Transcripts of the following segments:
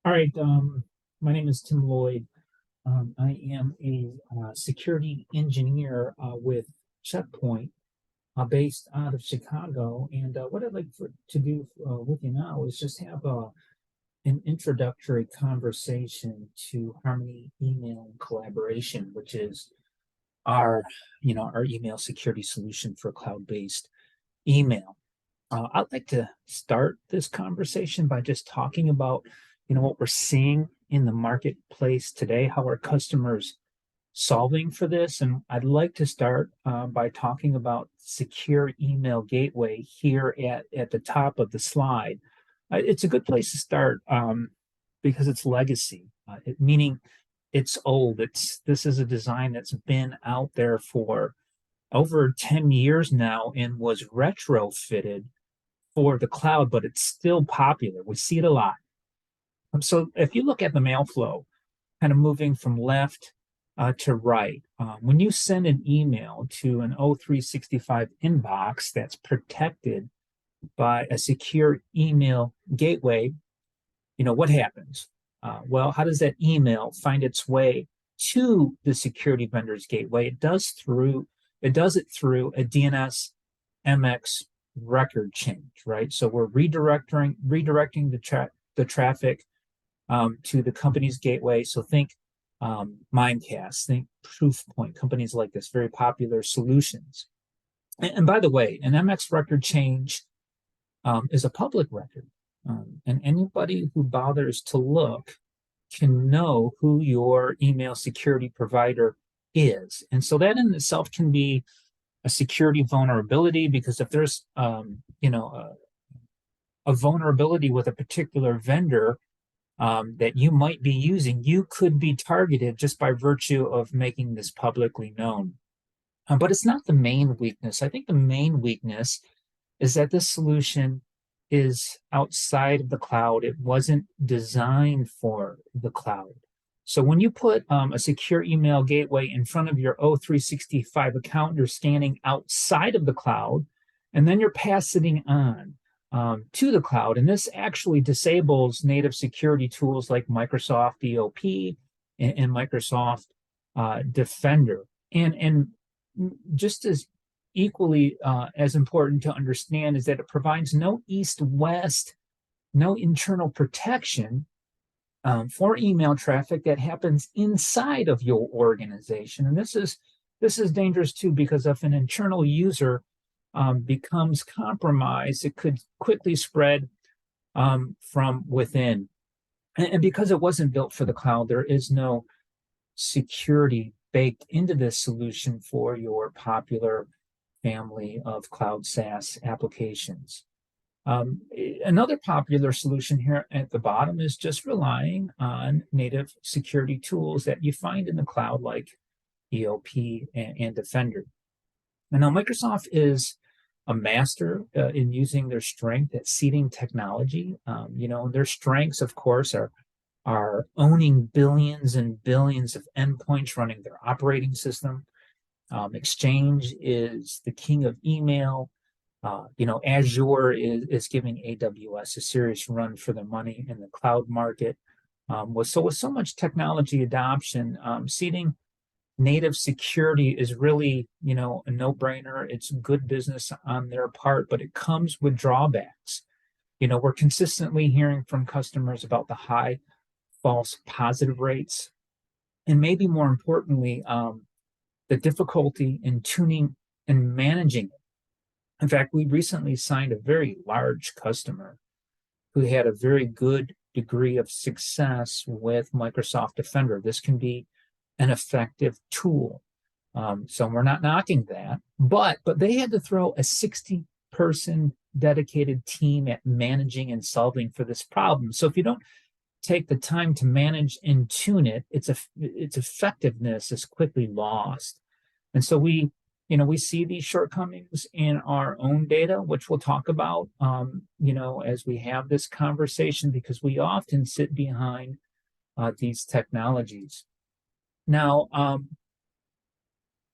All right. My name is Tim Lloyd. I am a security engineer with Checkpoint, based out of Chicago. And what I'd like to do with you now is just have an introductory conversation to Harmony Email and Collaboration, which is our, our email security solution for cloud-based email. I'd like to start this conversation by just talking about, what we're seeing in the marketplace today, how our customers solving for this. And I'd like to start by talking about secure email gateway here at the top of the slide. It's a good place to start because it's legacy, meaning it's old. This is a design that's been out there for over 10 years now and was retrofitted for the cloud, but it's still popular. We see it a lot. So if you look at the mail flow, kind of moving from left to right, when you send an email to an O365 inbox that's protected by a secure email gateway, what happens? Well, how does that email find its way to the security vendor's gateway? It does it through a DNS MX record change, right? So we're redirecting the traffic to the company's gateway. So think Mimecast, think Proofpoint, companies like this, very popular solutions. And by the way, an MX record change is a public record. And anybody who bothers to look can know who your email security provider is. And so that in itself can be a security vulnerability, because if there's a vulnerability with a particular vendor that you might be using, you could be targeted just by virtue of making this publicly known. But it's not the main weakness. I think the main weakness is that this solution is outside of the cloud. It wasn't designed for the cloud. So when you put a secure email gateway in front of your O365 account, you're standing outside of the cloud, and then you're passing on to the cloud. And this actually disables native security tools like Microsoft EOP and Microsoft Defender. And just as equally as important to understand is that it provides no east-west, no internal protection for email traffic that happens inside of your organization. And this is dangerous too, because if an internal user becomes compromised, it could quickly spread from within. And because it wasn't built for the cloud, there is no security baked into this solution for your popular family of cloud SaaS applications. Another popular solution here at the bottom is just relying on native security tools that you find in the cloud, like EOP and Defender. And now Microsoft is a master in using their strength at seeding technology. Their strengths, of course, are owning billions and billions of endpoints running their operating system. Exchange is the king of email. Azure is giving AWS a serious run for their money in the cloud market. With so much technology adoption, seeding native security is really, a no-brainer. It's good business on their part, but it comes with drawbacks. We're consistently hearing from customers about the high false positive rates, and maybe more importantly, the difficulty in tuning and managing it. In fact, we recently signed a very large customer who had a very good degree of success with Microsoft Defender. This can be an effective tool. So we're not knocking that, but they had to throw a 60-person dedicated team at managing and solving for this problem. So if you don't take the time to manage and tune it, its effectiveness is quickly lost. And so we see these shortcomings in our own data, which we'll talk about, as we have this conversation, because we often sit behind these technologies. Now,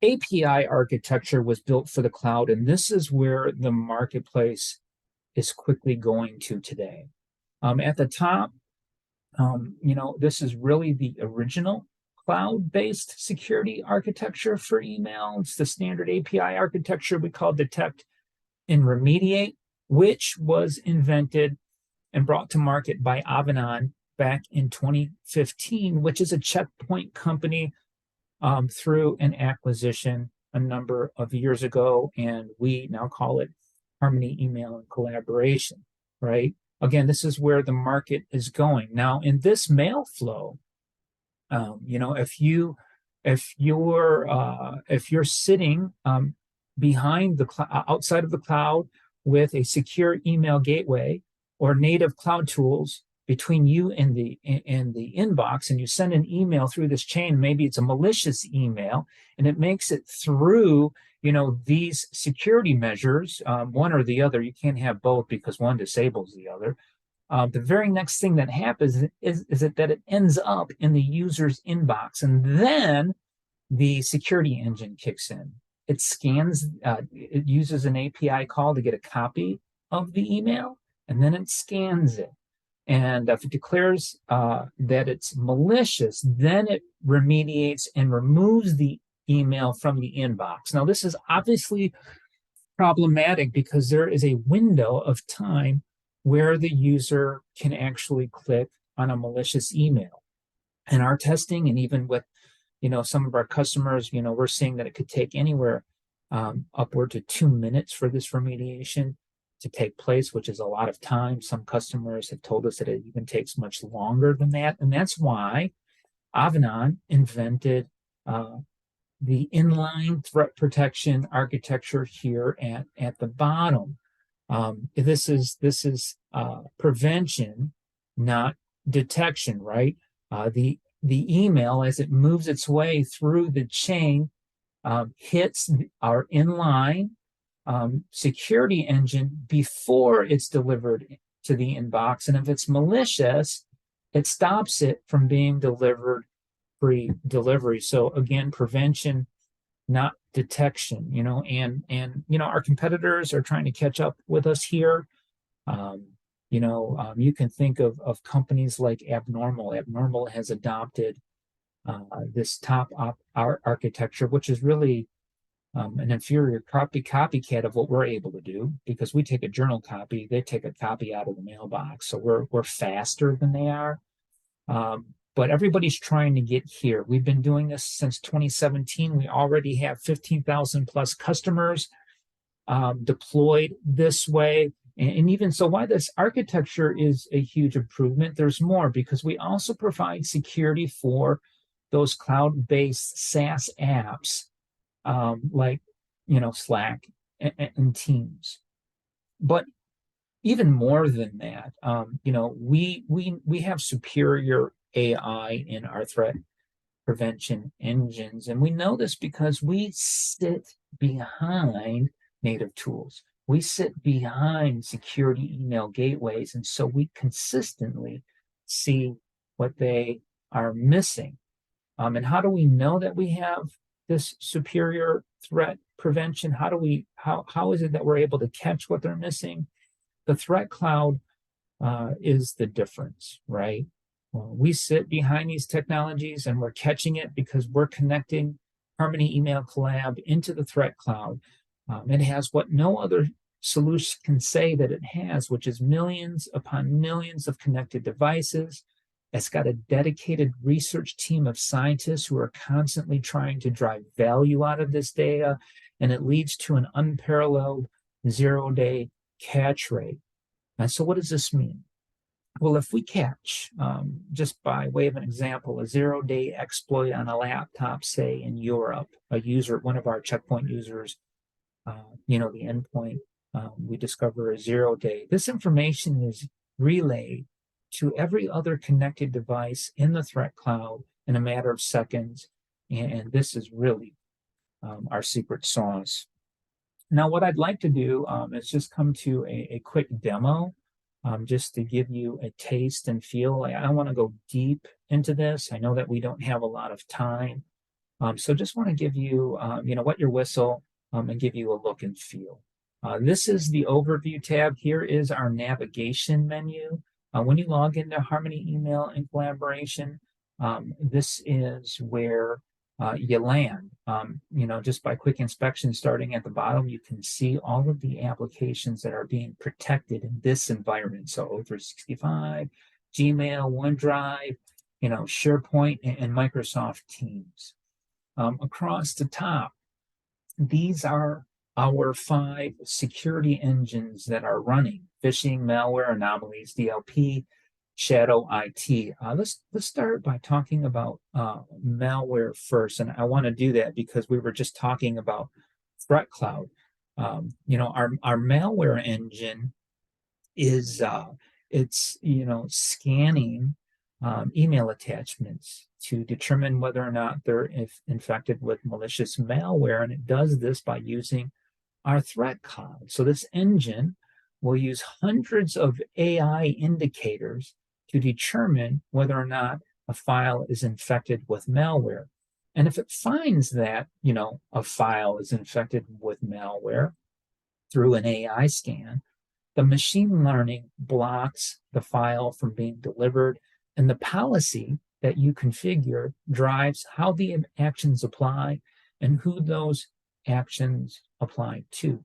API architecture was built for the cloud, and this is where the marketplace is quickly going to today. At the top, This is really the original cloud-based security architecture for email. It's the standard API architecture we call detect and remediate, which was invented and brought to market by Avanan back in 2015, which is a checkpoint company through an acquisition a number of years ago, and we now call it Harmony Email and Collaboration, right? Again, this is where the market is going. Now, in this mail flow, if you're sitting behind outside of the cloud with a secure email gateway or native cloud tools between you and the inbox, and you send an email through this chain, maybe it's a malicious email, and it makes it through these security measures, one or the other. You can't have both because one disables the other. The very next thing that happens is that it ends up in the user's inbox, and then the security engine kicks in. It scans, it uses an API call to get a copy of the email, and then it scans it. And if it declares that it's malicious, then it remediates and removes the email from the inbox. Now, this is obviously problematic because there is a window of time where the user can actually click on a malicious email. And our testing, and even with some of our customers, we're seeing that it could take anywhere upward to 2 minutes for this remediation to take place, which is a lot of time. Some customers have told us that it even takes much longer than that. And that's why Avanan invented the inline threat protection architecture here at the bottom. This is prevention, not detection, right? The email, as it moves its way through the chain, hits our inline security engine before it's delivered to the inbox. And if it's malicious, it stops it from being delivered pre-delivery. So again, prevention, not detection, and our competitors are trying to catch up with us here. You can think of companies like Abnormal. Abnormal has adopted this top architecture, which is really an inferior copycat of what we're able to do, because we take a journal copy, they take a copy out of the mailbox. So we're faster than they are. But everybody's trying to get here. We've been doing this since 2017. We already have 15,000 plus customers deployed this way. And even so, why this architecture is a huge improvement, there's more, because we also provide security for those cloud-based SaaS apps like Slack and Teams. But even more than that, we have superior AI in our threat prevention engines, and we know this because we sit behind native tools. We sit behind security email gateways, and so we consistently see what they are missing. And how do we know that we have this superior threat prevention? How is it that we're able to catch what they're missing? The Threat Cloud is the difference, right? Well, we sit behind these technologies and we're catching it because we're connecting Harmony Email Collab into the Threat Cloud. It has what no other solution can say that it has, which is millions upon millions of connected devices. It's got a dedicated research team of scientists who are constantly trying to drive value out of this data, and it leads to an unparalleled zero-day catch rate. And so what does this mean? Well, if we catch, just by way of an example, a zero-day exploit on a laptop, say in Europe, one of our checkpoint users, the endpoint, we discover a 0-day. This information is relayed to every other connected device in the Threat Cloud in a matter of seconds. And this is really our secret sauce. Now, what I'd like to do is just come to a quick demo, just to give you a taste and feel. I don't want to go deep into this. I know that we don't have a lot of time. So just want to give you, wet your whistle and give you a look and feel. This is the overview tab. Here is our navigation menu. When you log into Harmony Email and Collaboration, this is where you land. Just by quick inspection starting at the bottom, you can see all of the applications that are being protected in this environment. So O365, Gmail, OneDrive, SharePoint, and Microsoft Teams. Across the top, these are our 5 security engines that are running: phishing, malware, anomalies, DLP, shadow IT. Let's start by talking about malware first, and I want to do that because we were just talking about ThreatCloud. Our malware engine is it's scanning email attachments to determine whether or not they're infected with malicious malware, and it does this by using our threat cloud. So this engine will use hundreds of AI indicators to determine whether or not a file is infected with malware. And if it finds that, a file is infected with malware through an AI scan, the machine learning blocks the file from being delivered, and the policy that you configure drives how the actions apply and who those actions apply to.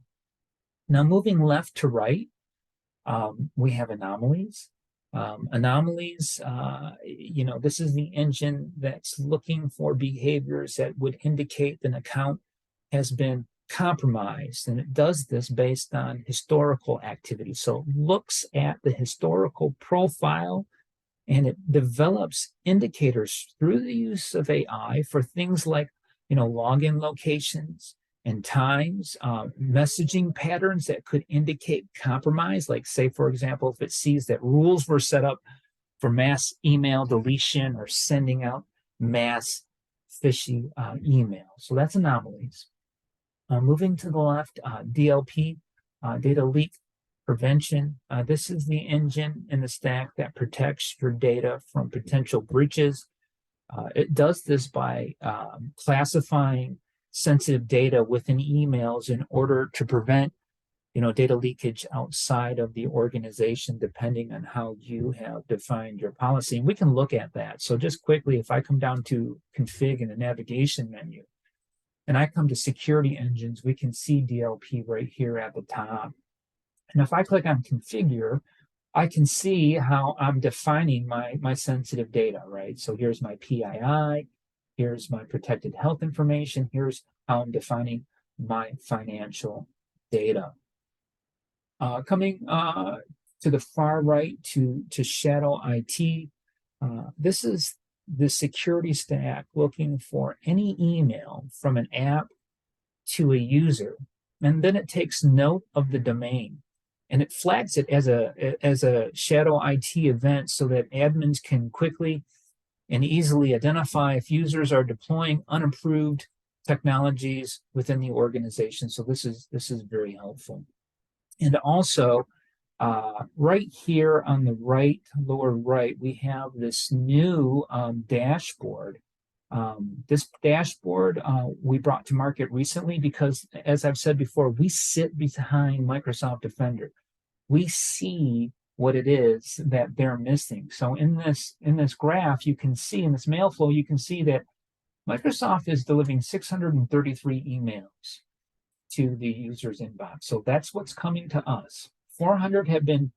Now, moving left to right, we have anomalies. Anomalies, this is the engine that's looking for behaviors that would indicate an account has been compromised, and it does this based on historical activity. So it looks at the historical profile, and it develops indicators through the use of AI for things like, login locations and times, messaging patterns that could indicate compromise. Like, say, for example, if it sees that rules were set up for mass email deletion or sending out mass fishy email. So that's anomalies. Moving to the left, DLP, data leak prevention. This is the engine in the stack that protects your data from potential breaches. It does this by classifying sensitive data within emails in order to prevent, data leakage outside of the organization, depending on how you have defined your policy. And we can look at that. So just quickly, if I come down to config in the navigation menu, and I come to security engines, we can see DLP right here at the top. And if I click on configure, I can see how I'm defining my sensitive data, right? So here's my PII, here's my protected health information, here's how I'm defining my financial data. Coming to the far right to shadow IT, this is the security stack looking for any email from an app to a user, and then it takes note of the domain, and it flags it as a shadow IT event so that admins can quickly and easily identify if users are deploying unapproved technologies within the organization. So this is very helpful. And also, right here on the right, lower right, we have this new dashboard. This dashboard we brought to market recently because, as I've said before, we sit behind Microsoft Defender. We see what it is that they're missing. So in this graph, you can see, in this mail flow, you can see that Microsoft is delivering 633 emails to the user's inbox. So that's what's coming to us. 400 have been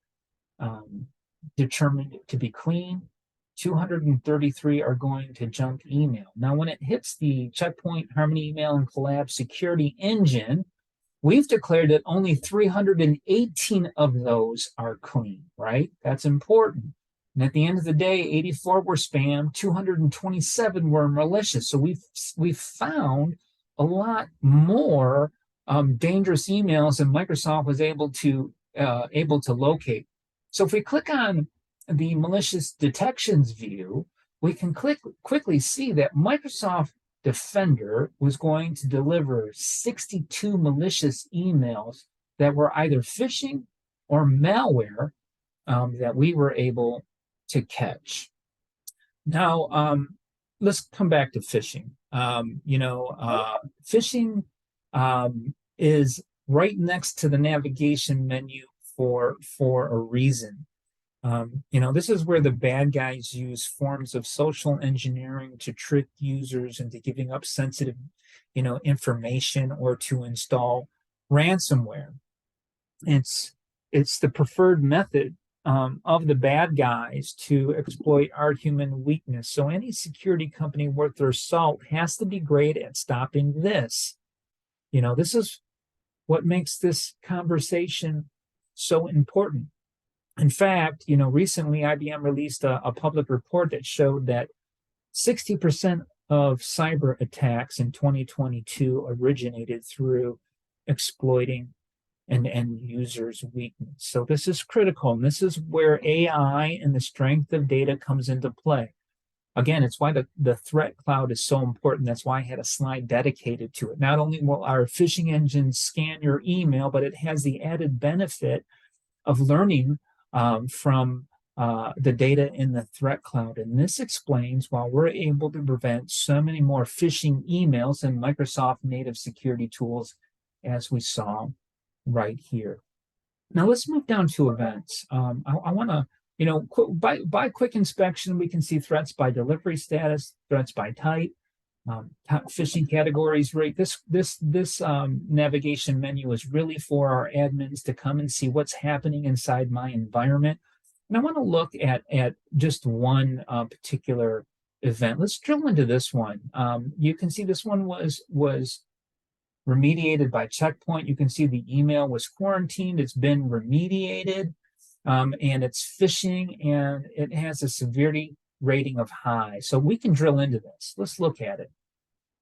determined to be clean. 233 are going to junk email. Now, when it hits the Checkpoint Harmony Email and Collab security engine, we've declared that only 318 of those are clean, right? That's important. And at the end of the day, 84 were spam, 227 were malicious. So we've found a lot more dangerous emails than Microsoft was able to locate. So if we click on the malicious detections view, we can quickly see that Microsoft Defender was going to deliver 62 malicious emails that were either phishing or malware that we were able to catch. Now, let's come back to phishing. Phishing is right next to the navigation menu for a reason. This is where the bad guys use forms of social engineering to trick users into giving up sensitive, information or to install ransomware. It's it's the preferred method of the bad guys to exploit our human weakness. So any security company worth their salt has to be great at stopping this. This is what makes this conversation so important. In fact, recently IBM released a public report that showed that 60% of cyber attacks in 2022 originated through exploiting an end user's weakness. So this is critical, and this is where AI and the strength of data comes into play. Again, it's why the threat cloud is so important. That's why I had a slide dedicated to it. Not only will our phishing engine scan your email, but it has the added benefit of learning from the data in the threat cloud. And this explains why we're able to prevent so many more phishing emails than Microsoft native security tools, as we saw right here. Now let's move down to events. I want to, by quick inspection, we can see threats by delivery status, threats by type, phishing categories, right? This navigation menu is really for our admins to come and see what's happening inside my environment. And I want to look at just one particular event. Let's drill into this one. You can see this one was remediated by Checkpoint. You can see the email was quarantined. It's been remediated, and it's phishing, and it has a severity rating of high. So we can drill into this. Let's look at it.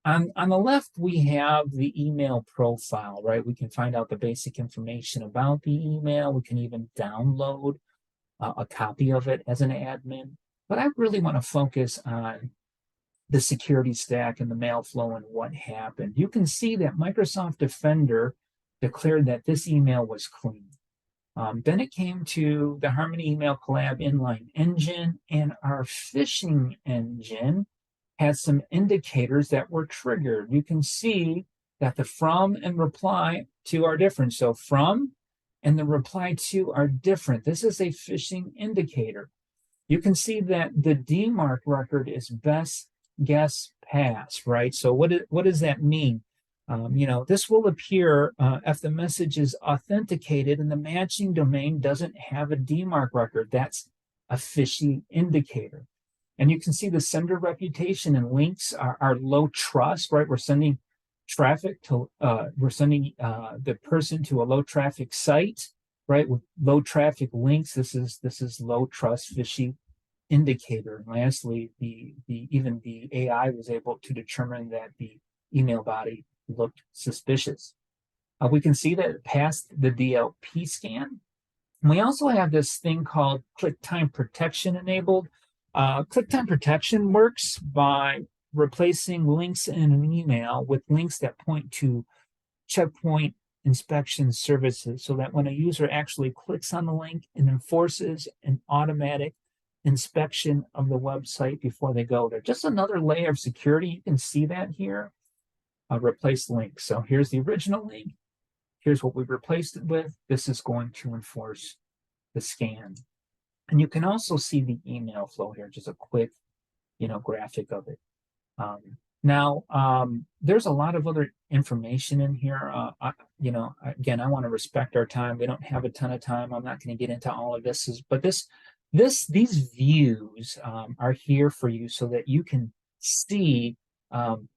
On the left, we have the email profile, right? We can find out the basic information about the email. We can even download a copy of it as an admin. But I really want to focus on the security stack and the mail flow and what happened. You can see that Microsoft Defender declared that this email was clean. Then it came to the Harmony Email Collab inline engine, and our phishing engine has some indicators that were triggered. You can see that the from and reply to are different. So from and the reply to are different. This is a phishing indicator. You can see that the DMARC record is best guess pass, right? So what does that mean? This will appear if the message is authenticated and the matching domain doesn't have a DMARC record. That's a phishing indicator. And you can see the sender reputation and links are low trust, right? We're sending traffic to, the person to a low traffic site, right? With low traffic links, this is low trust phishing indicator. And lastly, even the AI was able to determine that the email body looked suspicious. We can see that it passed the DLP scan. And we also have this thing called click time protection enabled. Click time protection works by replacing links in an email with links that point to checkpoint inspection services, so that when a user actually clicks on the link, it enforces an automatic inspection of the website before they go there. Just another layer of security. You can see that here. Replace link. So here's the original link. Here's what we replaced it with. This is going to enforce the scan. And you can also see the email flow here, just a quick, graphic of it. There's a lot of other information in here. Again, I want to respect our time. We don't have a ton of time. I'm not going to get into all of this, but these views are here for you so that you can see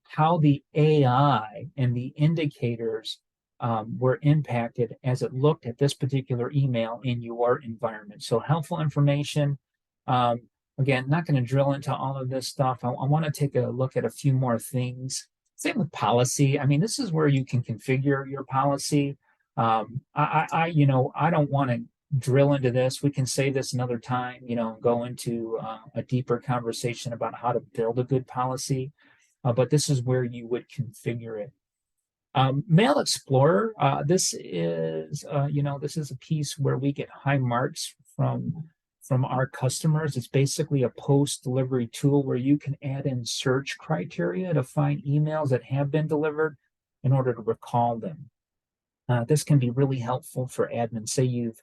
how the AI and the indicators were impacted as it looked at this particular email in your environment. So helpful information. Again, not going to drill into all of this stuff. I want to take a look at a few more things. Same with policy. I mean, this is where you can configure your policy. I don't want to drill into this. We can save this another time, go into a deeper conversation about how to build a good policy. But this is where you would configure it. Mail Explorer, this is a piece where we get high marks from our customers. It's basically a post-delivery tool where you can add in search criteria to find emails that have been delivered in order to recall them. This can be really helpful for admins. Say you've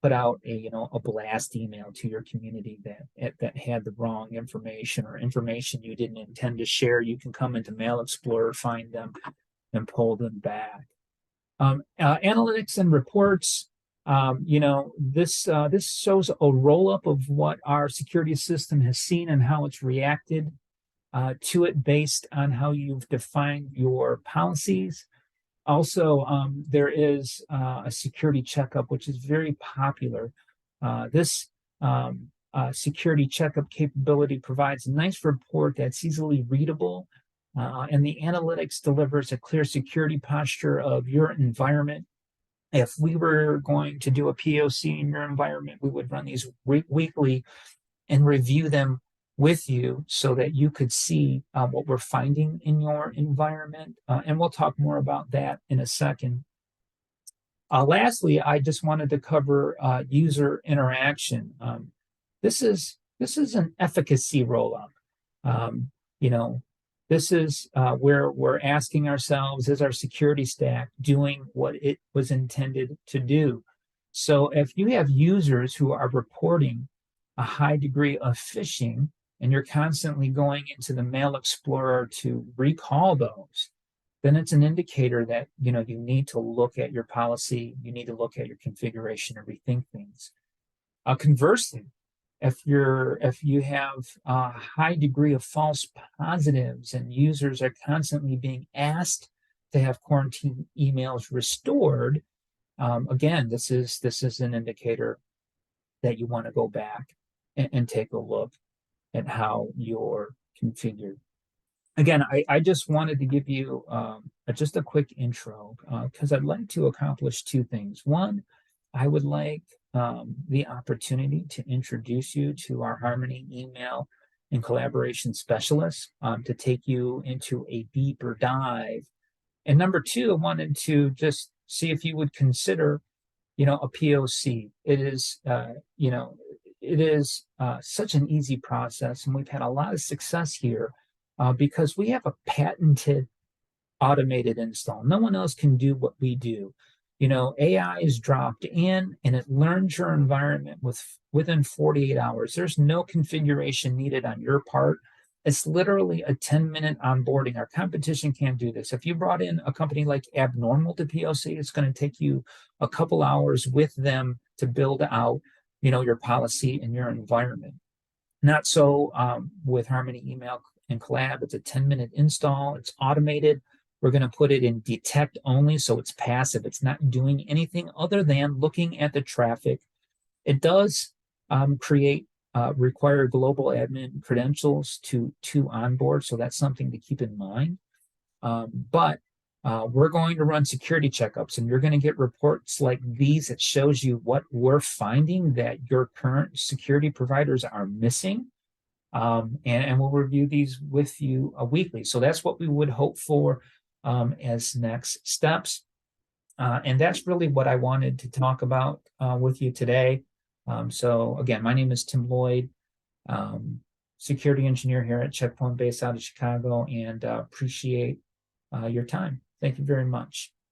put out a blast email to your community that had the wrong information or information you didn't intend to share, you can come into Mail Explorer, find them, and pull them back. Analytics and reports. This shows a roll-up of what our security system has seen and how it's reacted to it based on how you've defined your policies. Also, there is a security checkup, which is very popular. This security checkup capability provides a nice report that's easily readable, and the analytics delivers a clear security posture of your environment. If we were going to do a POC in your environment, we would run these weekly and review them with you so that you could see what we're finding in your environment. And we'll talk more about that in a second. Lastly, I just wanted to cover user interaction. This is an efficacy roll-up. You know, this is where we're asking ourselves, is our security stack doing what it was intended to do? So if you have users who are reporting a high degree of phishing, and you're constantly going into the Mail Explorer to recall those, then it's an indicator that you need to look at your policy, you need to look at your configuration and rethink things. Conversely, if you have a high degree of false positives and users are constantly being asked to have quarantine emails restored, again, this is an indicator that you want to go back and take a look at how you're configured. Again, I just wanted to give you just a quick intro because I'd like to accomplish two things. One, I would like the opportunity to introduce you to our Harmony email and collaboration specialists to take you into a deeper dive. And number two, I wanted to just see if you would consider, a POC. It is, it is such an easy process, and we've had a lot of success here because we have a patented automated install. No one else can do what we do. AI is dropped in and it learns your environment within 48 hours. There's no configuration needed on your part. It's literally a 10-minute onboarding. Our competition can't do this. If you brought in a company like Abnormal to POC, it's going to take you a couple hours with them to build out, your policy and your environment. Not so with Harmony Email and Collab. It's a 10-minute install. It's automated. We're going to put it in detect only, so it's passive. It's not doing anything other than looking at the traffic. It does require global admin credentials to onboard, so that's something to keep in mind. But we're going to run security checkups, and you're going to get reports like these that shows you what we're finding that your current security providers are missing. And we'll review these with you weekly. So that's what we would hope for as next steps. And that's really what I wanted to talk about with you today. So again, my name is Tim Lloyd, security engineer here at Check Point based out of Chicago, and appreciate your time. Thank you very much.